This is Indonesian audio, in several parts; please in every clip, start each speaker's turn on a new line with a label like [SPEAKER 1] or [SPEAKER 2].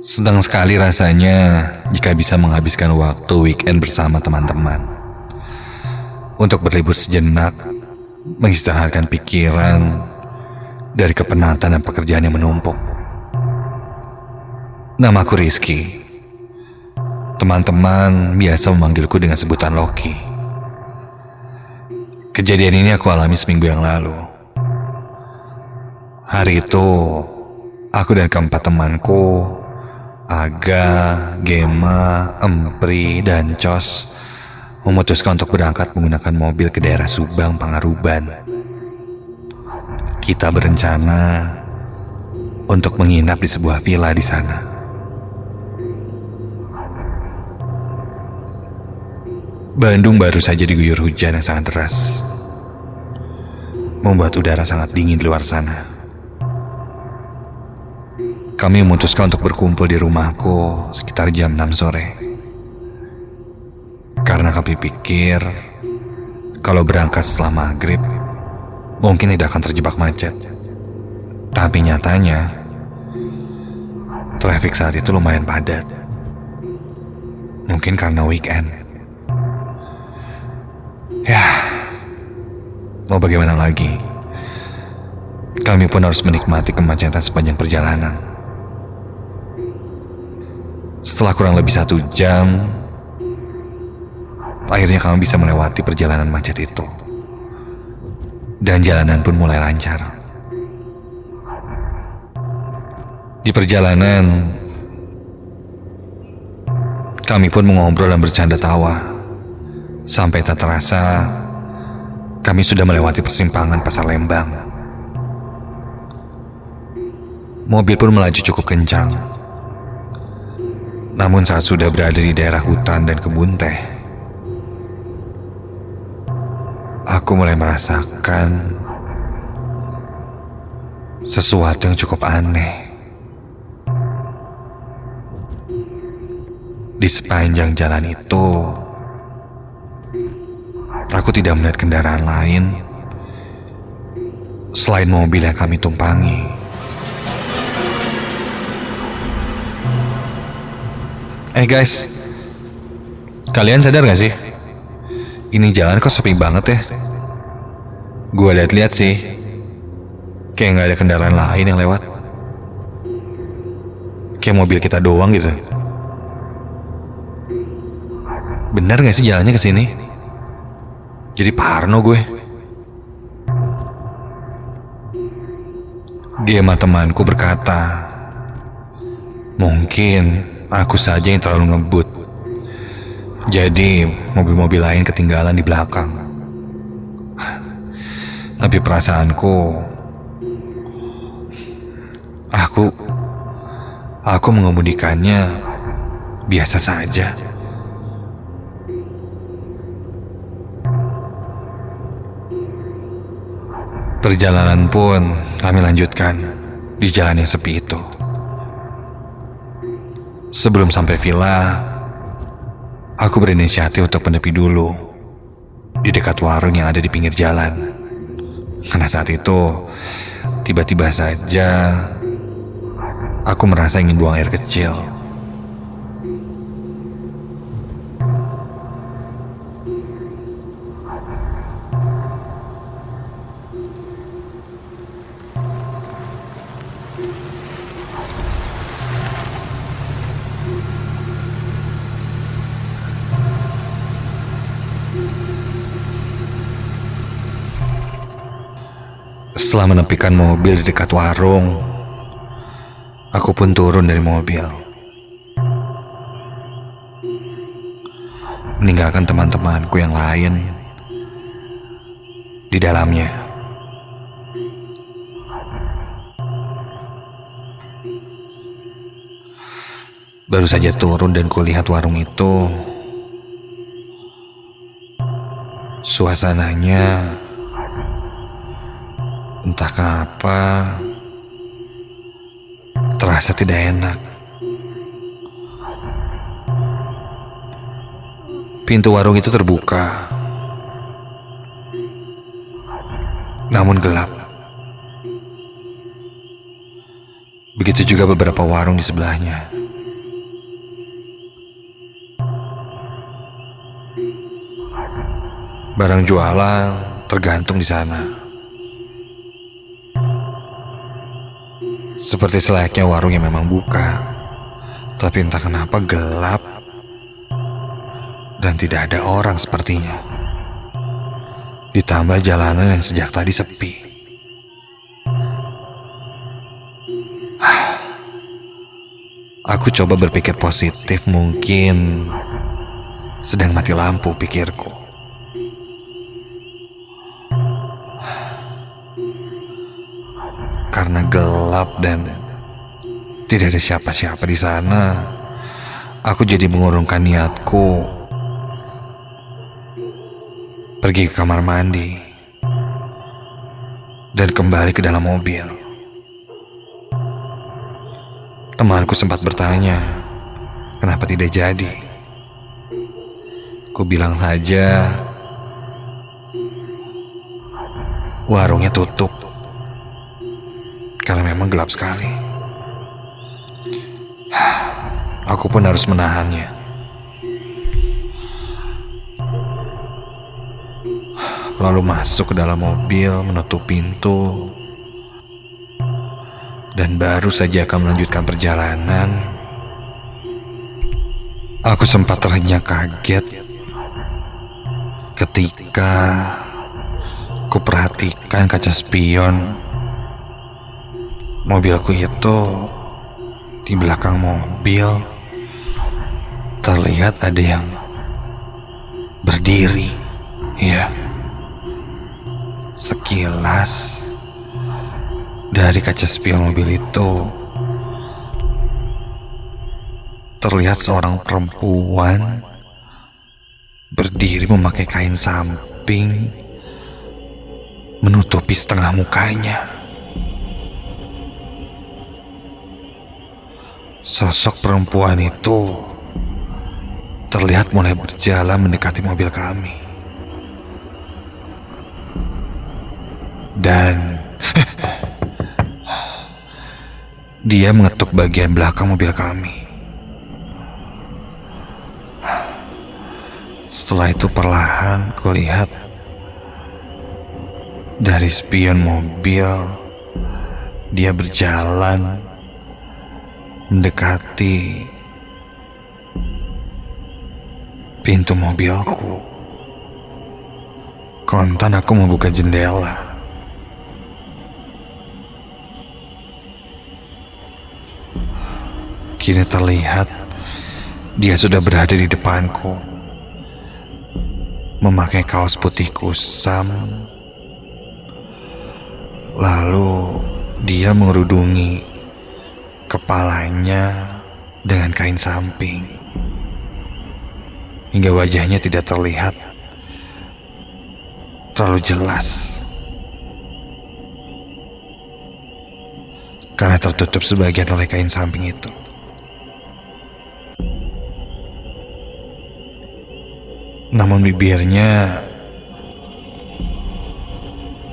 [SPEAKER 1] Senang sekali rasanya jika bisa menghabiskan waktu weekend bersama teman-teman. Untuk berlibur sejenak, mengistirahatkan pikiran dari kepenatan dan pekerjaan yang menumpuk. Namaku Rizky. Teman-teman biasa memanggilku dengan sebutan Loki. Kejadian ini aku alami seminggu yang lalu. Hari itu, aku dan keempat temanku, Aga, Gema, Empri, dan Cos, memutuskan untuk berangkat menggunakan mobil ke daerah Subang, Pangaruban. Kita berencana untuk menginap di sebuah villa di sana. Bandung baru saja diguyur hujan yang sangat deras, membuat udara sangat dingin di luar sana. Kami memutuskan untuk berkumpul di rumahku sekitar jam 6 sore. Karena kami pikir kalau berangkat setelah maghrib mungkin tidak akan terjebak macet. Tapi nyatanya traffic saat itu lumayan padat. Mungkin karena weekend. Ya, mau bagaimana lagi? Kami pun harus menikmati kemacetan sepanjang perjalanan. Setelah kurang lebih 1 jam, akhirnya kami bisa melewati perjalanan macet itu. Dan jalanan pun mulai lancar. Di perjalanan, kami pun mengobrol dan bercanda tawa. Sampai tak terasa, kami sudah melewati persimpangan Pasar Lembang. Mobil pun melaju cukup kencang. Namun saat sudah berada di daerah hutan dan kebun teh, aku mulai merasakan sesuatu yang cukup aneh. Di sepanjang jalan itu, aku tidak melihat kendaraan lain selain mobil yang kami tumpangi. Guys, kalian sadar gak sih? Ini jalan kok sepi banget ya? Gua lihat-lihat sih, kayak gak ada kendaraan lain yang lewat. Kayak mobil kita doang gitu. Benar gak sih jalannya ke sini? Jadi parno gue. Gema temanku berkata, mungkin aku saja yang terlalu ngebut. Jadi mobil-mobil lain ketinggalan di belakang. Tapi perasaanku, aku mengemudikannya biasa saja. Perjalanan pun kami lanjutkan di jalan yang sepi itu. Sebelum sampai villa, aku berinisiatif untuk menepi dulu di dekat warung yang ada di pinggir jalan. Karena saat itu, tiba-tiba saja aku merasa ingin buang air kecil. Setelah menepikan mobil di dekat warung, aku pun turun dari mobil, meninggalkan teman-temanku yang lain di dalamnya. Baru saja turun dan kulihat warung itu, suasananya entah kenapa terasa tidak enak. Pintu warung itu terbuka, namun gelap. Begitu juga beberapa warung di sebelahnya. Barang jualan tergantung di sana. Seperti selayaknya warung yang memang buka, tapi entah kenapa gelap dan tidak ada orang sepertinya. Ditambah jalanan yang sejak tadi sepi. Aku coba berpikir positif, mungkin sedang mati lampu pikirku. Karena gelap dan tidak ada siapa-siapa di sana, aku jadi mengurungkan niatku pergi ke kamar mandi dan kembali ke dalam mobil. Temanku sempat bertanya, kenapa tidak jadi? Ku bilang saja, warungnya tutup karena memang gelap sekali. Aku pun harus menahannya. Lalu masuk ke dalam mobil, menutup pintu, dan baru saja akan melanjutkan perjalanan, aku sempat terhenyak kaget ketika kuperhatikan kaca spion mobilku itu. Di belakang mobil terlihat ada yang berdiri. Ya, sekilas dari kaca spion mobil itu terlihat seorang perempuan berdiri memakai kain samping menutupi setengah mukanya. Sosok perempuan itu terlihat mulai berjalan mendekati mobil kami. Dan dia mengetuk bagian belakang mobil kami. Setelah itu perlahan kulihat dari spion mobil dia berjalan mendekati pintu mobilku. Kontan aku membuka jendela. Kini terlihat dia sudah berada di depanku, memakai kaos putih kusam. Lalu dia mengerudungi kepalanya dengan kain samping, hingga wajahnya tidak terlihat terlalu jelas karena tertutup sebagian oleh kain samping itu. Namun bibirnya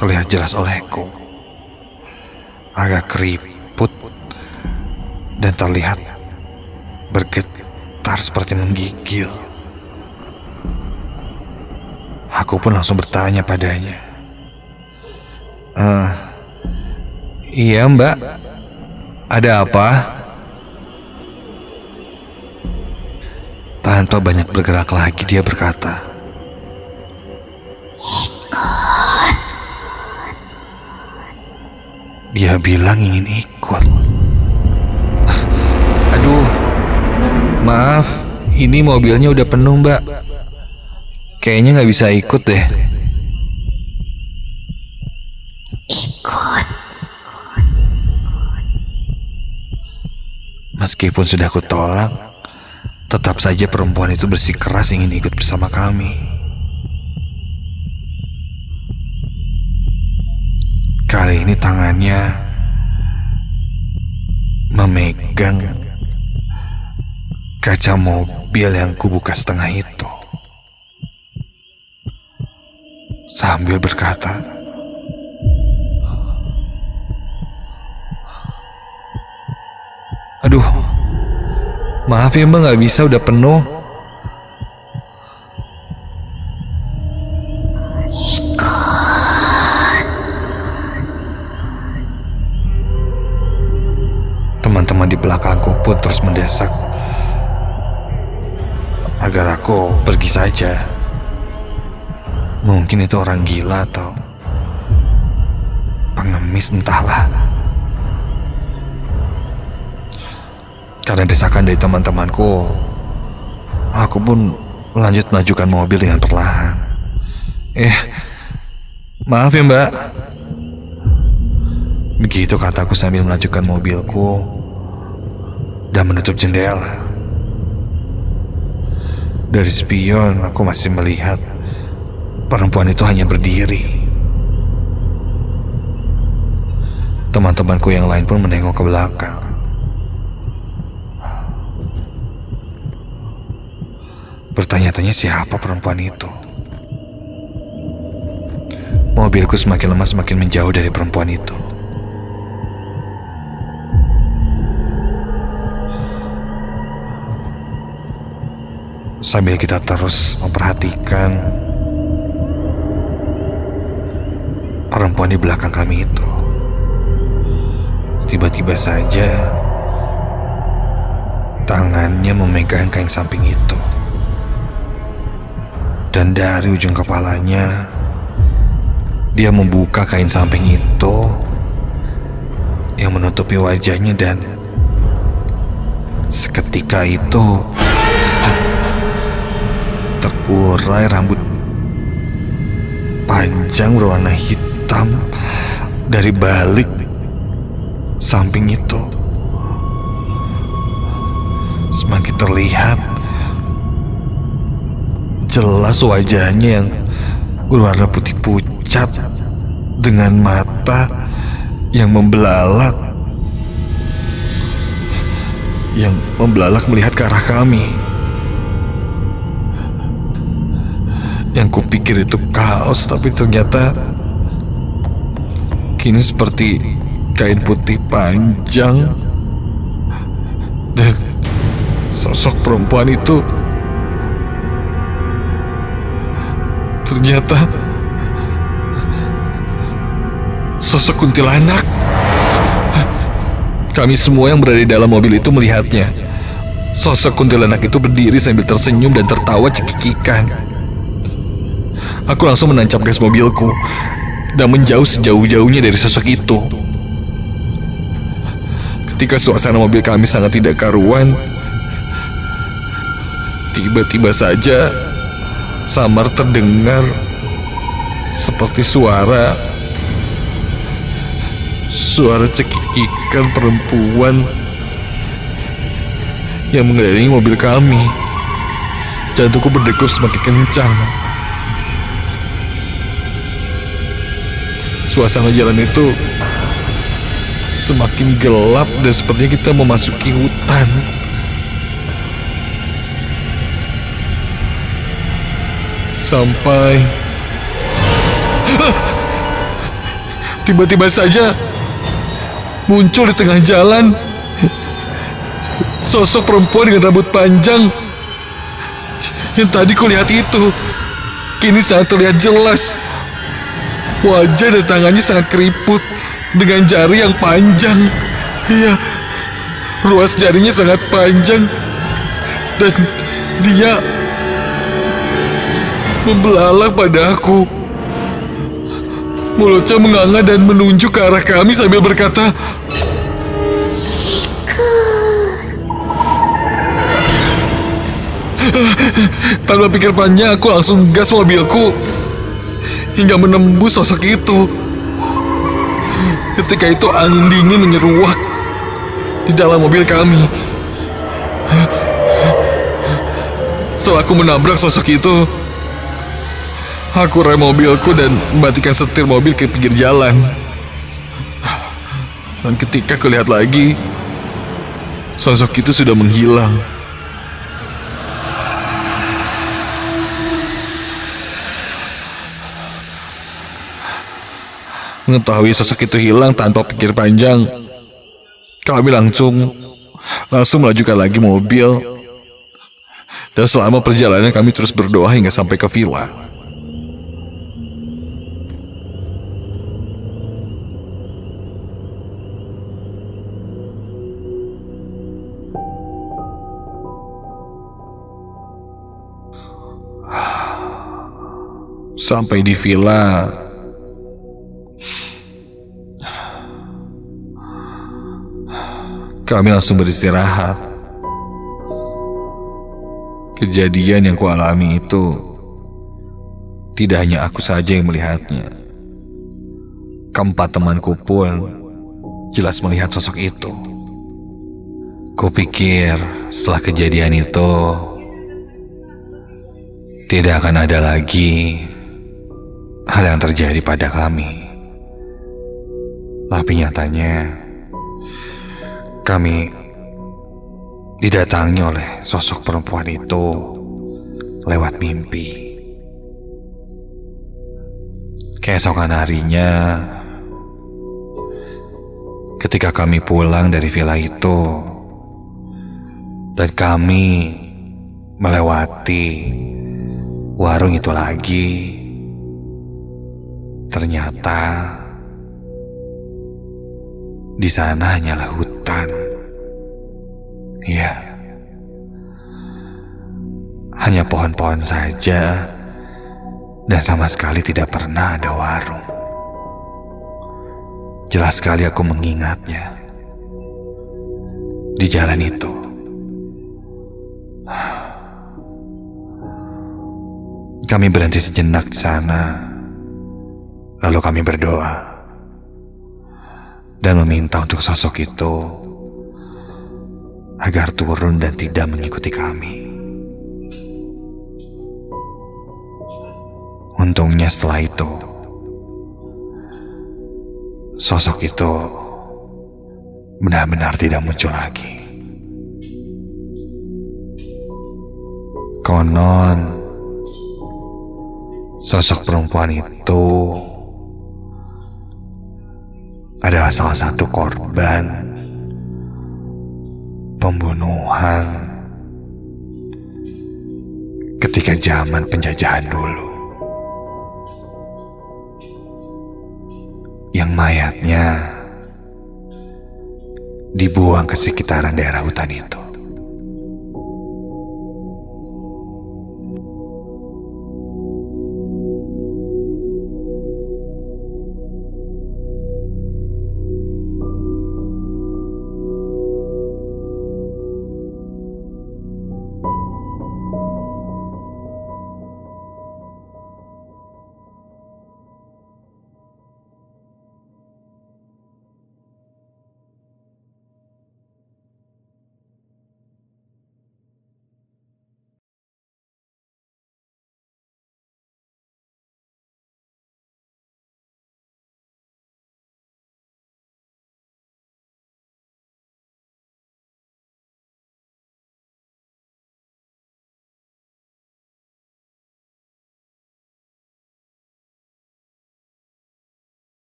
[SPEAKER 1] terlihat jelas olehku, agak keriput dan terlihat bergetar seperti menggigil. Aku pun langsung bertanya padanya, iya mbak, ada apa? Tanpa banyak bergerak lagi dia berkata,
[SPEAKER 2] ikut.
[SPEAKER 1] Dia bilang ingin ikut. Aduh, maaf, ini mobilnya udah penuh mbak. Kayaknya gak bisa ikut deh.
[SPEAKER 2] Ikut.
[SPEAKER 1] Meskipun sudah kutolak, tetap saja perempuan itu bersikeras ingin ikut bersama kami. Kali ini tangannya memegang kaca mobil yang kubuka setengah itu, sambil berkata, aduh, maaf ya mbak, gak bisa, udah penuh. teman di belakangku pun terus mendesak agar aku pergi saja. Mungkin itu orang gila atau pengemis, entahlah. Karena desakan dari teman-temanku, aku pun lanjut melajukan mobil dengan perlahan. Maaf ya mbak. Begitu kataku sambil melajukan mobilku dan menutup jendela. Dari spion aku masih melihat perempuan itu hanya berdiri. Teman-temanku yang lain pun menengok ke belakang. Bertanya-tanya siapa perempuan itu. Mobilku semakin lama semakin menjauh dari perempuan itu. Sambil kita terus memperhatikan perempuan di belakang kami itu, tiba-tiba saja tangannya memegang kain samping itu. Dan dari ujung kepalanya, dia membuka kain samping itu yang menutupi wajahnya, dan seketika itu terurai rambut panjang berwarna hitam dari balik samping itu. Semakin terlihat jelas wajahnya yang berwarna putih pucat dengan mata yang membelalak melihat ke arah kami. Yang kupikir itu kaos, tapi ternyata kini seperti kain putih panjang. Dan sosok perempuan itu ternyata sosok kuntilanak. Kami semua yang berada di dalam mobil itu melihatnya. Sosok kuntilanak itu berdiri sambil tersenyum dan tertawa cekikikan. Aku langsung menancap gas mobilku dan menjauh sejauh-jauhnya dari sosok itu. Ketika suasana mobil kami sangat tidak karuan, tiba-tiba saja samar terdengar seperti suara cekikikan perempuan yang mengelilingi mobil kami. Jantungku berdegup semakin kencang. Suasana jalan itu semakin gelap dan sepertinya kita memasuki hutan. Sampai tiba-tiba saja muncul di tengah jalan sosok perempuan dengan rambut panjang yang tadi kulihat itu. Kini sangat terlihat jelas. Wajah dan tangannya sangat keriput dengan jari yang panjang. Iya, ruas jarinya sangat panjang. Dan dia membelalak pada aku. Mulutnya menganga dan menunjuk ke arah kami sambil berkata, tanpa pikir panjang aku langsung gas mobilku hingga menembus sosok itu. Ketika itu angin dingin menyeruak di dalam mobil kami. Setelah aku menabrak sosok itu, aku rem mobilku dan mematikan setir mobil ke pinggir jalan. Dan ketika kulihat lagi, sosok itu sudah menghilang. Mengetahui sosok itu hilang tanpa pikir panjang, kami langsung melajukan lagi mobil. Dan selama perjalanan kami terus berdoa hingga sampai ke villa. Sampai di villa, kami langsung beristirahat. Kejadian yang kualami itu tidak hanya aku saja yang melihatnya. Keempat temanku pun jelas melihat sosok itu. Kupikir setelah kejadian itu tidak akan ada lagi hal yang terjadi pada kami. Tapi nyatanya kami didatangi oleh sosok perempuan itu lewat mimpi. Keesokan harinya, ketika kami pulang dari villa itu dan kami melewati warung itu lagi, ternyata di sana hanyalah hutan. Ya, hanya pohon-pohon saja dan sama sekali tidak pernah ada warung. Jelas sekali aku mengingatnya. Di jalan itu kami berhenti sejenak di sana. Lalu kami berdoa dan meminta untuk sosok itu agar turun dan tidak mengikuti kami. Untungnya setelah itu, sosok itu benar-benar tidak muncul lagi. Konon, sosok perempuan itu adalah salah satu korban pembunuhan ketika zaman penjajahan dulu, yang mayatnya dibuang ke sekitaran daerah hutan itu.